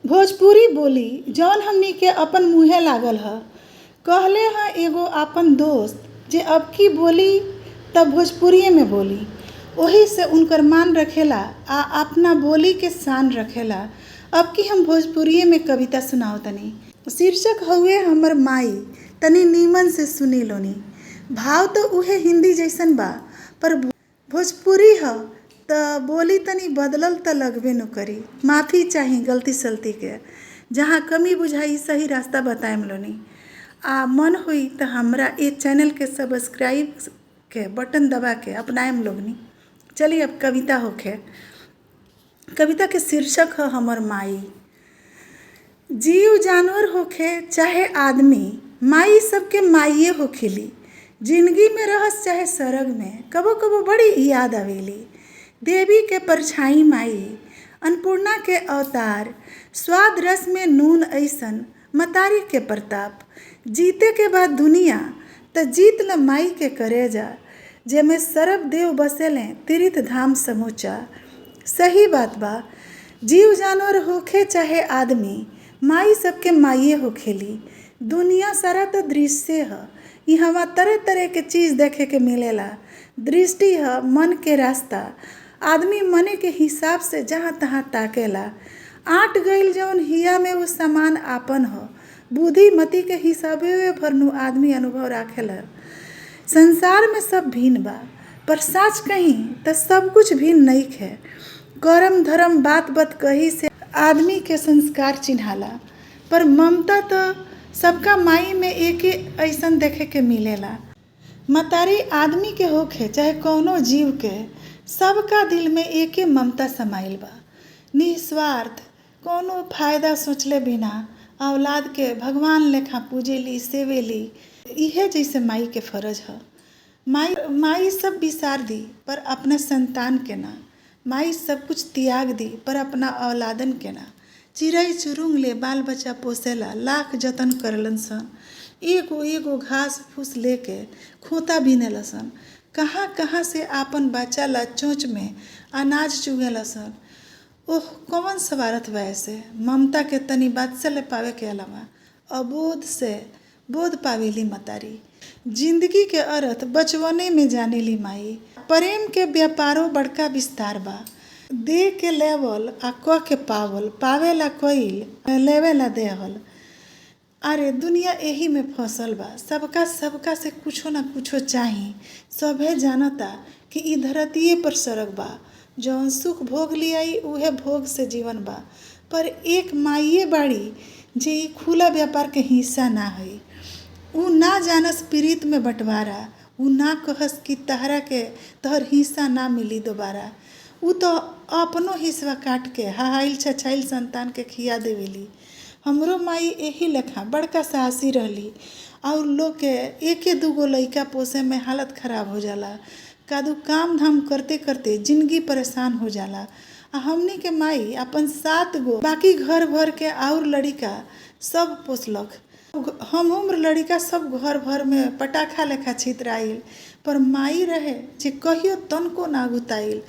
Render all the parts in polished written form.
भोजपुरी बोली जौन हमनी के अपन मुँहे लागल ह। कहले ह एगो आपन दोस्त जे अब की बोली तब भोजपुरिये में बोली, ओही से उनकर मान रखेला आ अपना बोली के शान रखेला। अब की हम भोजपुरिये में कविता सुनाओ तनी। शीर्षक हउए हमर माई, तनी नीमन से सुनी लोनी। भाव तो उहे हिंदी जैसन बा, पर भोजपुरी ह त बोली तनी बदलल त लगबे न करी। माफ़ी चाही गलती सलती के, जहाँ कमी बुझाई सही रास्ता बताएम लोनी। आ मन हुई त हमरा ए चैनल के सब्सक्राइब के बटन दबा के अपनाएम लोगनी। चलिए अब कविता होखे। कविता के शीर्षक ह हमर माई। जीव जानवर होखे चाहे आदमी, माई सबके माईए होखेली। जिंदगी में रहस चाहे सरग में, कबो कबो बड़ी याद आवेली। देवी के परछाई माई, अन्नपूर्णा के अवतार, स्वाद रस में नून ऐसन, मतारी के प्रताप। जीते के बाद दुनिया त जीत ल माई के करेजा, जेमे सरब देव बसेले तीर्थ धाम समूचा। सही बात बा, जीव जानवर होखे चाहे आदमी, माई सबके माईए होखेली। दुनिया सारा तो दृश्य ह, इहवा तरह तरह के चीज देखे के मिलेला। दृष्टि ह मन के रास्ता, आदमी मने के हिसाब से जहाँ तहाँ ताकेला। आट गईल जौन हिया में वो सामान आपन ह, बुद्धिमती के हिसाबे भरनु आदमी अनुभव राखेला। संसार में सब भिन्न बा, पर साच कहीं त सब कुछ भिन्न नइखे। करम धर्म बात बात कही से आदमी के संस्कार चिन्हाला, पर ममता त सबका माई में एके ऐसन देखे के मिलेला। मतारी आदमी के होखे चाहे कौनो जीव के, सबका दिल में एके ममता समाइल बा। निस्वार्थ कौनो फायदा सोचले बिना औलाद के भगवान लेखा पूजेली सेवेली। इहे जैसे माई के फर्ज ह। माई सब बिसार दी पर अपना संतान के ना। माई सब कुछ त्याग दी पर अपना औलादन के ना। चिड़ै चुरुंग ले बाल बच्चा पोसेला, लाख जतन करलन सन। एगो एगो घास फूस लेके खोता बिनेला सन। कहाँ कहाँ से आपन बच्चा ला चोंच में अनाज चुगेला सन। ओह कौन स्वार्थ बा ऐसे। ममता के तनी वात्सल्य पावे के अलावा अबोध से बोध पावेली मतारी। जिंदगी के अर्थ बचपने में जानेली माई। प्रेम के व्यापारो बड़का विस्तार बा। दे के लेवल आ क के पावल, पावेला कईल लेवेला देहल। अरे दुनिया एही में फसल बा, सबका से कुछो ना कुछो चाही। सभे जानता कि ई धरतीये पर सरग बा, जौन सुख भोग लियाई उहे भोग से जीवन बा। पर एक माईए बाड़ी जे ई खुला व्यापार के हिस्सा ना हई। ऊ ना जानस प्रीत में बंटवारा, ऊ ना कहस कि तहरा के तहर हिस्सा ना मिली दोबारा। ऊ तो अपनो हिस्सा काट के हाहाइल छछाइल संतान के खिया देवेली। हमरो माई एही लेखा बड़का साहसी रहली, और लोग के एके दूगो लइका पोसे में हालत खराब हो जाला। कादू काम धाम करते करते जिंदगी परेशान हो जाला। आ हमनी के माई अपन 7 गो बाकी घर भर के और लड़िका सब पोसलक। हम उम्र लड़िका सब घर भर में पटाखा लेखा छितराइल, पर माई रहे जे कहियो तनको ना गुताइल।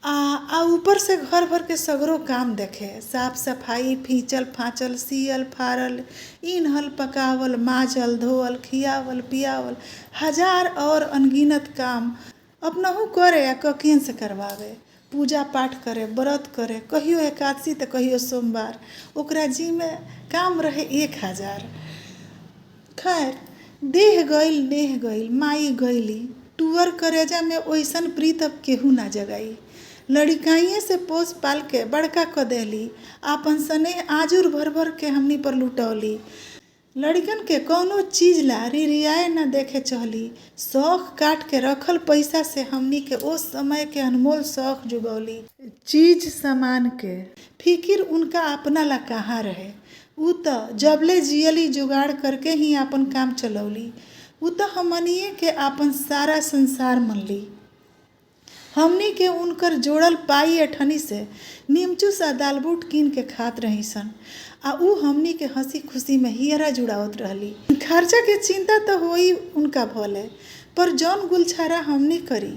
आ ऊपर से घर भर के सगरो काम देखे, साफ सफाई, फींचल फाँचल, सियल फारल, इन्हल पकावल, माजल धोवल, खियावल पियावल, हजार और अनगिनत काम अपनहु करे या ककियन से करवावे। पूजा पाठ करे, व्रत करे, कहियो एकादशी त कहियो सोमवार। ओकरा जी में काम रहे 1000। खैर देह गईल नेह गईल, माई गईली। टूअर करेजा में ओइसन प्रीत अब केहू ना जगाई। लड़िकाइये से पोस पाल के बड़का क देली, आपन स्नेह आजुर भर भर के हमनी पर लुटौली। लड़िकन के कौनो चीज ला रिरियाए ना देखे चहली। शौख काट के रखल पैसा से हमनी के ओ समय के अनमोल शौख जुगौली। चीज सामान के फिकिर उनका अपना ला कहाँ रहे। ऊ त जबले जियली जुगाड़ करके ही आपन काम चलौली। ऊ त हमनिए के आपन सारा संसार मनली। हमनी के उनकर जोड़ल पाई अठनी से नीमचू सा दालबूट कीन के खात रही सन। आ ऊ हमनी के हंसी खुशी में हियरा जुड़ावत रहली। खर्चा के चिंता तो होई उनका भले, पर जौन गुलछारा हमनी करी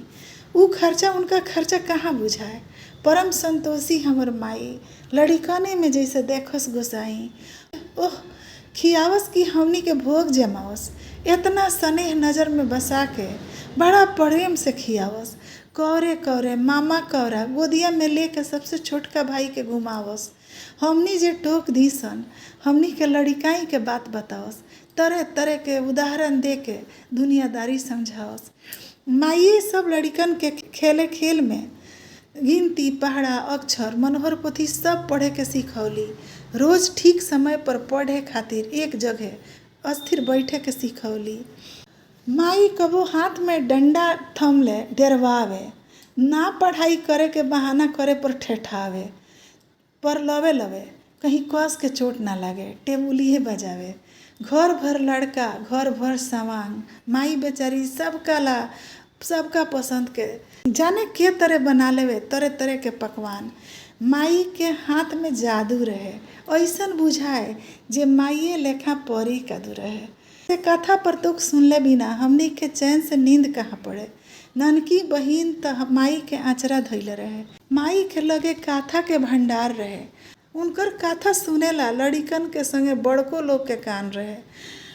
ऊ खर्चा उनका खर्चा कहाँ बुझाए। परम संतोषी हमर माई लड़िकने में जैसे देखस गोसाई। ओह खियावस की हमनी के भोग जमावस, इतना स्नेह नज़र में बसा के बड़ा प्रेम से खियावस। कौरे कौरे मामा कौरा गोदिया में लेके सबसे छोटका भाई के घुमावस। हमनी जे टोक दीसन हमनी के लड़िकाई के बात बतावस, तरह तरह के उदाहरण दे के दुनियादारी समझावस। माइए सब लड़िकन के खेले खेल में गिनती पहाड़ा अक्षर मनोहर पोथी सब पढ़े के सिखौली। रोज ठीक समय पर पढ़े खातिर एक जगह अस्थिर बैठे के सिखौली। माई कबो हाथ में डंडा थमले डरवावे, ना पढ़ाई करे के बहाना करे पर ठेठावे, पर लवे लवे कहीं कस के चोट ना लागे टेबुलिए बजावे। घर भर लड़का घर भर सवांग, माई बेचारी सबका पसंद के जाने के तरह बना लेवे तरह तरह के पकवान। माई के हाथ में जादू रहे, ऐसन बुझाए जे माइए लेखा परी कदू रहे। से कथा पर दुख सुनले बिना हमनी के चैन से नींद कहाँ पड़े। ननकी बहिन त माई के आँचरा धैले रहे, माई के लगे कथा के भंडार रहे। उनकर कथा सुनेला लड़िकन के संगे बड़को लोग के कान रहे।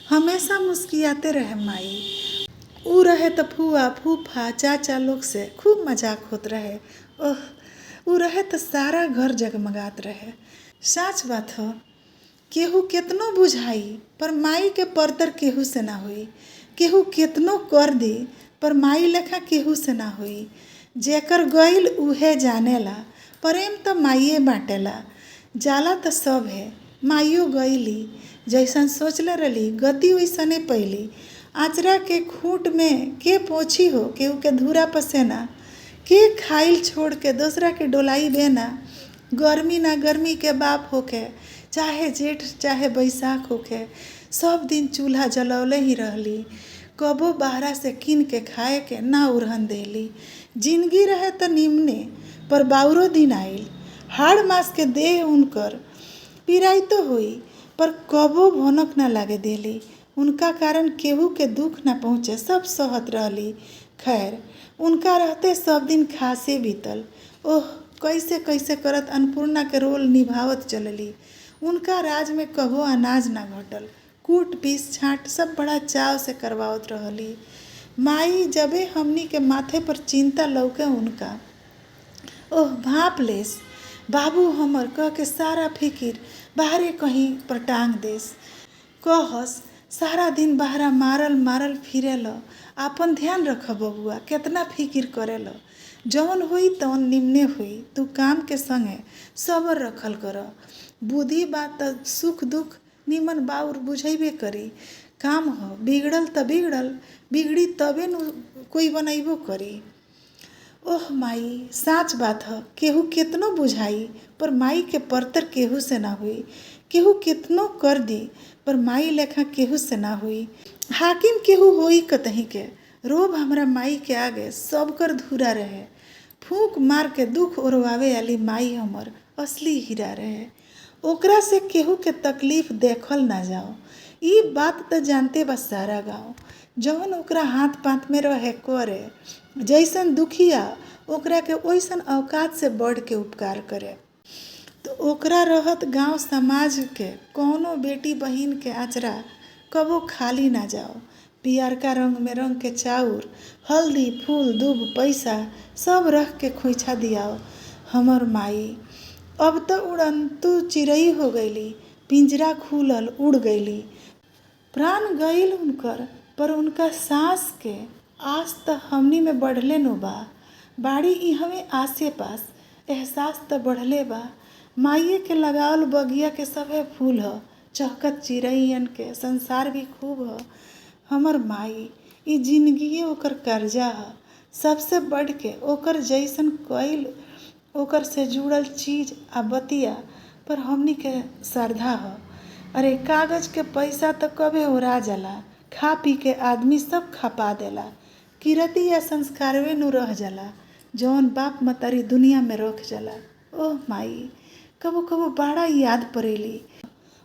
हमेशा मुस्कियाते रहे माई। ऊ रहे तो फुआ फूफा चाचा लोग से खूब मजाक होत रहे। ओह ऊ रहे तो सारा घर जगमगात रहे। सच बात हो, केहू केतनो बुझाई पर माई के परतर केहू से ना होई। केहू केतनो कर दी पर माई लेखा केहू से ना होई। जेकर गईल उहे जानेला, प्रेम तो माइए बाटेला। जाला तो सब है, माइयो गईली जैसन सोचले रही गति वैसने पैली। आचरा के खूंट में के पोछी हो केहू के धूरा पसेना, के खाइल छोड़ के दूसरा के डोलाई बेना। गर्मी ना गर्मी के बाप होके, चाहे जेठ चाहे बैसाख होके, सब दिन चूल्हा जलौले ही रहली। कबो बाहरा से किन के खाए के ना उड़हन देली। जिंदगी रहे तो निमने पर बाउरो दिन आइल। हाड़ मास के देह उनकर पिराई तो हुई पर कबो भनक ना लागे देली। उनका कारण केहू के दुख ना पहुँचे, सब सहत रहली। खैर उनका रहते सब दिन खासे बीतल। ओह कैसे कैसे करत अन्नपूर्णा के रोल निभावत चलली। उनका राज में कबो अनाज ना घटल, कूट पीस छाँट सब बड़ा चाव से करवावत रहली। माई जबे हमनी के माथे पर चिंता लौके उनका, ओह भाप लेस बाबू हमर कह के सारा फिकिर बाहरे कहीं पर टांग देस। कहस सारा दिन बाहरा मारल फिरेल, आपन ध्यान रख बबुआ, केतना फिकिर करेल। जौन होई तौन निमने होई, तू काम के संगे सबर रखल कर। बुद्धि बात त सुख दुख निमन बाउर बुझेबे करी। काम हो बिगड़ल त बिगड़ल, बिगड़ी तबे न कोई बनैबो करी। ओह माई साच बात ह, केहू केतनो बुझाई पर माई के परतर केहू से ना हुई। केहू केतनो कर दी पर माई लेखा केहू से ना हुई। हाकिम केहू होई कतही के, रोब हमरा माई के आगे सब कर धूरा रहे। फूंक मार के दुख ओरवावे वाली माई हमर असली हीरा रहे। ओकरा से केहू के तकलीफ देखल ना जाओ, ई बात तो जानते बस सारा गाँव। जौन ओकरा हाथ पात में रहे करे, जैसन दुखिया ओकरा के वैसन औकात से बढ़ के उपकार करे। तो ओकरा रहत गांव समाज के कौनो बेटी बहिन के आचरा कबो खाली ना जाओ। पियरका रंग में रंग के चाउर, हल्दी फूल दूब पैसा सब रख के खोइछा दियाओ। हमर माई अब तो उड़ंतु चिड़ई हो गईली, पिंजरा खुलल उड़ गईली। प्राण गईल उनकर पर उनका सांस के आस त हमनी में बढ़ले नो बा। बाड़ी इहवे आसे पास एहसास त बढ़ले बा। माइये के लगावल बगिया के सभे फूल ह, चहकत चिड़ैयन के संसार भी खूब ह। हमर माई ई जिंदगिए ओकर कर्जा ह, सबसे बढ़ के ओकर जैसन कईल ओकर से जुड़ल चीज आ बतिया पर हमनी के श्रद्धा ह। अरे कागज के पैसा तो कबे ओरा जाला, खा पी के आदमी सब खपा देला। किरती या संस्कारवे नु रह जाला, जौन बाप मतारी दुनिया में रख जाला। ओह माई कबो कबो बड़ा याद पड़ेली।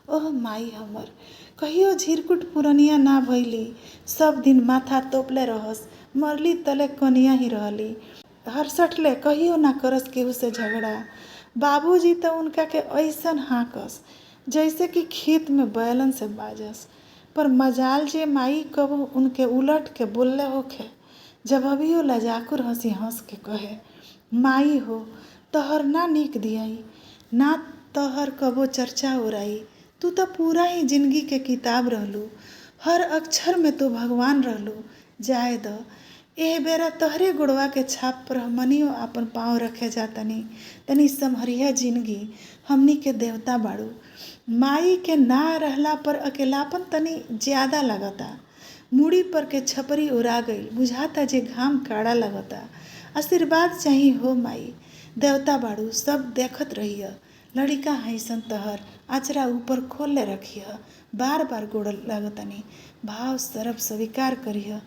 ओह माई हमर कहियो झिरकुट पुरनिया ना भइली, सब दिन माथा तोपले रहस, मरली तले कनिया ही रहली। हरसठ ले कहियो ना करस केहू से झगड़ा। बाबूजी तो उनका के ऐसन हाँकस जैसे कि खेत में बैलन से बाजस। पर मजाल जे माई कबो उनके उलट के बोलले होखे, जब अभियो लजाकुर हंसी हंस के कहे, माई हो तहर ना नीक दियाई, ना तहर कबो चर्चा ओराई। तू तो पूरा ही जिंदगी के किताब रहलू, हर अक्षर में तू भगवान रहलू। जाए द एह बेरा तहरे गोड़वा के छाप पर हमनियो आपन पाँव रखे जा तनी समहरिया जिंदगी, हमनी के देवता बाड़ू। माई के ना रहला पर अकेलापन तनी ज्यादा लगता। मुड़ी पर के छपरी उड़ा गई, बुझाता जे घाम काड़ा लगता। आशीर्वाद चाहिए हो माई, देवता बाड़ू सब देखत रहिए। लड़िका हैसन तहर आचरा ऊपर खोल ले रखिए, बार बार गोड़ लागतनी, भाव सरब स्वीकार करिए।